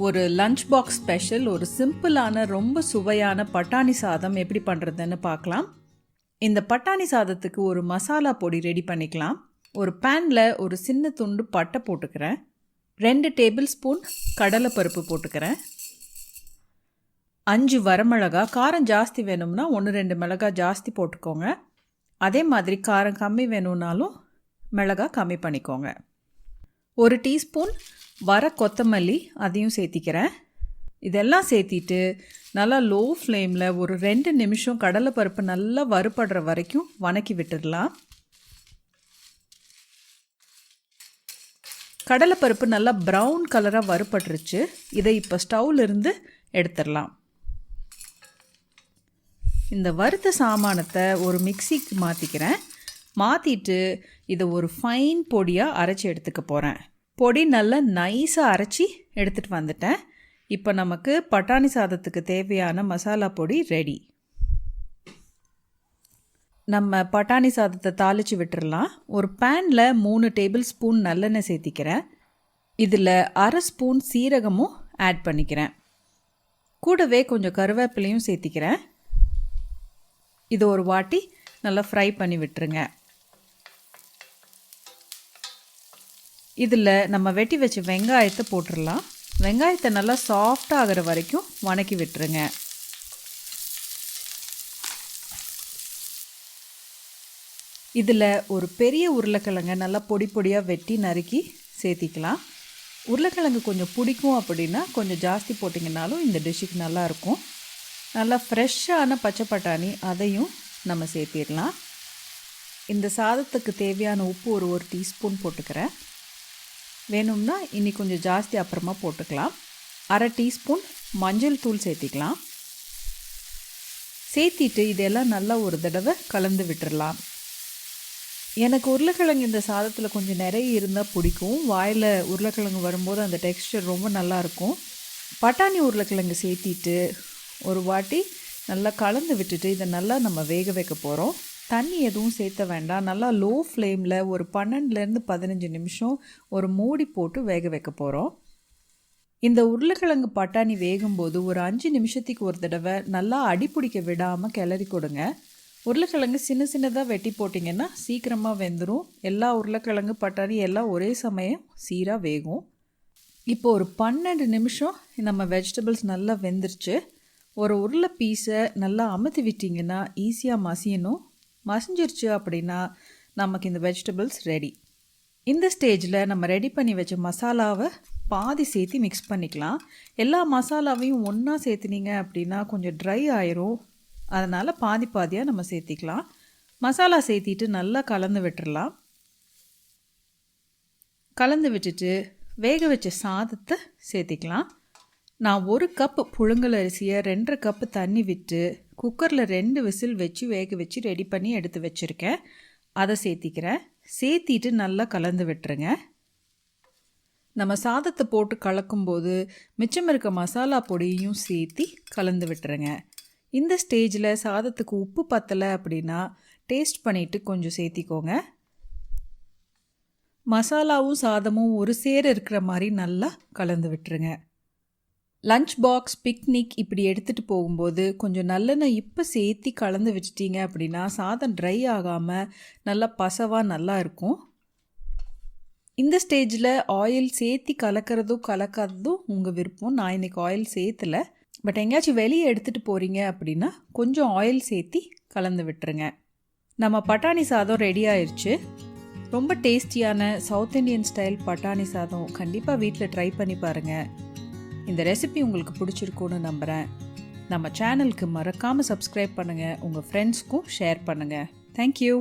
ஒரு lunch box special, ஒரு சிம்பிளான ரொம்ப சுவையான பட்டாணி சாதம் எப்படி பண்ணுறதுன்னு பார்க்கலாம். இந்த பட்டாணி சாதத்துக்கு ஒரு மசாலா பொடி ரெடி பண்ணிக்கலாம். ஒரு பேனில் ஒரு சின்ன துண்டு பட்டை போட்டுக்கிறேன். 2 டேபிள் ஸ்பூன் கடலைப்பருப்பு போட்டுக்கிறேன். 5 வரமிளகா. காரம் ஜாஸ்தி வேணும்னா 1-2 மிளகாய் ஜாஸ்தி போட்டுக்கோங்க. அதே மாதிரி காரம் கம்மி வேணும்னாலும் மிளகா கம்மி பண்ணிக்கோங்க. 1 டீஸ்பூன் வர கொத்தமல்லி, அதையும் சேர்த்திக்கிறேன். இதெல்லாம் சேர்த்திட்டு நல்லா லோ ஃப்ளேமில் ஒரு 2 நிமிஷம் கடலைப்பருப்பு நல்லா வறுபடுற வரைக்கும் வணக்கி விட்டுடலாம். கடலைப்பருப்பு நல்லா ப்ரௌன் கலராக வறுபட்டுருச்சு. இதை இப்போ ஸ்டவ்லேருந்து எடுத்துடலாம். இந்த வறுத்த சாமானத்தை ஒரு மிக்சிக்கு மாற்றிக்கிறேன். மாற்றிட்டு இதை ஒரு ஃபைன் பொடியாக அரைச்சி எடுத்துக்க போகிறேன். பொடி நல்லா நைஸாக அரைச்சி எடுத்துகிட்டு வந்துட்டேன். இப்போ நமக்கு பட்டாணி சாதத்துக்கு தேவையான மசாலா பொடி ரெடி. நம்ம பட்டாணி சாதத்தை தாளித்து விட்டுடலாம். ஒரு பேனில் 3 டேபிள் ஸ்பூன் நல்லெண்ணெய் சேர்த்திக்கிறேன். இதில் 1/2 ஸ்பூன் சீரகமும் ஆட் பண்ணிக்கிறேன். கூடவே கொஞ்சம் கருவேப்பிலையும் சேர்த்திக்கிறேன். இது ஒரு வாட்டி நல்லா ஃப்ரை பண்ணி விட்டுருங்க. இதில் நம்ம வெட்டி வச்ச வெங்காயத்தை போட்டுடலாம். வெங்காயத்தை நல்லா சாஃப்டாக ஆகிற வரைக்கும் வணக்கி விட்டுருங்க. இதில் ஒரு பெரிய உருளைக்கிழங்கை நல்லா பொடி பொடியாக வெட்டி நறுக்கி சேர்த்திக்கலாம். உருளைக்கிழங்கு கொஞ்சம் பிடிக்கும் அப்படின்னா கொஞ்சம் ஜாஸ்தி போட்டிங்கனாலும் இந்த டிஷ்ஷுக்கு நல்லாயிருக்கும். நல்லா ஃப்ரெஷ்ஷான பச்சை பட்டாணி, அதையும் நம்ம சேர்த்திடலாம். இந்த சாதத்துக்கு தேவையான உப்பு ஒரு டீஸ்பூன் போட்டுக்கிறேன். வேணும்னா இன்னி கொஞ்சம் ஜாஸ்தி அப்புறமா போட்டுக்கலாம். 1/2 டீஸ்பூன் மஞ்சள் தூள் சேர்த்திக்கலாம். சேர்த்திட்டு இதெல்லாம் நல்லா ஒரு தடவை கலந்து விட்டுடலாம். எனக்கு உருளைக்கிழங்கு இந்த சாதத்தில் கொஞ்சம் நிறைய இருந்தால் பிடிக்கும். வாயில் உருளைக்கிழங்கு வரும்போது அந்த டெக்ஸ்டர் ரொம்ப நல்லாயிருக்கும். பட்டாணி உருளைக்கிழங்கு சேர்த்திட்டு ஒரு வாட்டி நல்லா கலந்து விட்டுட்டு இதை நல்லா நம்ம வேக வைக்க போகிறோம். தண்ணி எதுவும் சேர்த்த வேண்டாம். நல்லா லோ ஃப்ளேமில் ஒரு 12லேருந்து 15 நிமிஷம் ஒரு மூடி போட்டு வேக வைக்க போகிறோம். இந்த உருளைக்கிழங்கு பட்டாணி வேகும்போது ஒரு 5 நிமிஷத்துக்கு ஒரு தடவை நல்லா அடிப்பிடிக்க விடாமல் கிளறி கொடுங்க. உருளைக்கிழங்கு சின்ன சின்னதாக வெட்டி போட்டிங்கன்னா சீக்கிரமாக வெந்துடும். எல்லா உருளைக்கிழங்கு பட்டாணி எல்லாம் ஒரே சமயம் சீராக வேகும். இப்போ ஒரு 12 நிமிஷம் நம்ம வெஜிடபிள்ஸ் நல்லா வெந்துருச்சு. ஒரு உருளை பீஸை நல்லா அமுத்தி விட்டிங்கன்னா ஈஸியாக மசியணும். மசிஞ்சிருச்சு அப்படின்னா நமக்கு இந்த வெஜிடபிள்ஸ் ரெடி. இந்த ஸ்டேஜில் நம்ம ரெடி பண்ணி வச்ச மசாலாவை பாதி சேர்த்து மிக்ஸ் பண்ணிக்கலாம். எல்லா மசாலாவையும் ஒன்றா சேர்த்துனீங்க அப்படின்னா கொஞ்சம் ட்ரை ஆயிரும். அதனால் பாதி பாதியாக நம்ம சேர்த்திக்கலாம். மசாலா சேர்த்திட்டு நல்லா கலந்து விட்டுடலாம். கலந்து விட்டுட்டு வேக வச்ச சாதத்தை சேர்த்திக்கலாம். நான் 1 கப் புழுங்கல் அரிசியை 2.5 கப்பு தண்ணி விட்டு குக்கரில் 2 விசில் வச்சு வேக வச்சு ரெடி பண்ணி எடுத்து வச்சுருக்கேன். அதை சேர்த்திக்கிறேன். சேர்த்திட்டு நல்லா கலந்து விட்டுருங்க. நம்ம சாதத்தை போட்டு கலக்கும்போது மிச்சம் இருக்க மசாலா பொடியையும் சேர்த்தி கலந்து விட்டுருங்க. இந்த ஸ்டேஜில் சாதத்துக்கு உப்பு பத்தலை அப்படின்னா டேஸ்ட் பண்ணிவிட்டு கொஞ்சம் சேர்த்திக்கோங்க. மசாலாவும் சாதமும் ஒரு சேர இருக்கிற மாதிரி நல்லா கலந்து விட்டுருங்க. லஞ்ச் பாக்ஸ், பிக்னிக் இப்படி எடுத்துகிட்டு போகும்போது கொஞ்சம் நல்லெண்ணெய் இப்போ சேர்த்தி கலந்து வச்சிட்டிங்க அப்படின்னா சாதம் ட்ரை ஆகாமல் நல்லா பசவாக நல்லா இருக்கும். இந்த ஸ்டேஜில் ஆயில் சேர்த்தி கலக்கிறதும் கலக்காததும் உங்கள் விருப்பம். நான் இன்றைக்கி ஆயில் சேர்த்தலை. பட் எங்கேயாச்சும் வெளியே எடுத்துகிட்டு போகிறீங்க அப்படின்னா கொஞ்சம் ஆயில் சேர்த்தி கலந்து விட்டுருங்க. நம்ம பட்டாணி சாதம் ரெடி ஆயிடுச்சு. ரொம்ப டேஸ்டியான சவுத் இண்டியன் ஸ்டைல் பட்டாணி சாதம் கண்டிப்பாக வீட்டில் ட்ரை பண்ணி பாருங்கள். இந்த ரெசிபி உங்களுக்கு பிடிச்சிருக்குன்னு நம்புகிறேன். நம்ம சேனலுக்கு மறக்காமல் சப்ஸ்கிரைப் பண்ணுங்கள். உங்கள் ஃப்ரெண்ட்ஸ்க்கும் ஷேர் பண்ணுங்கள். தேங்க்யூ.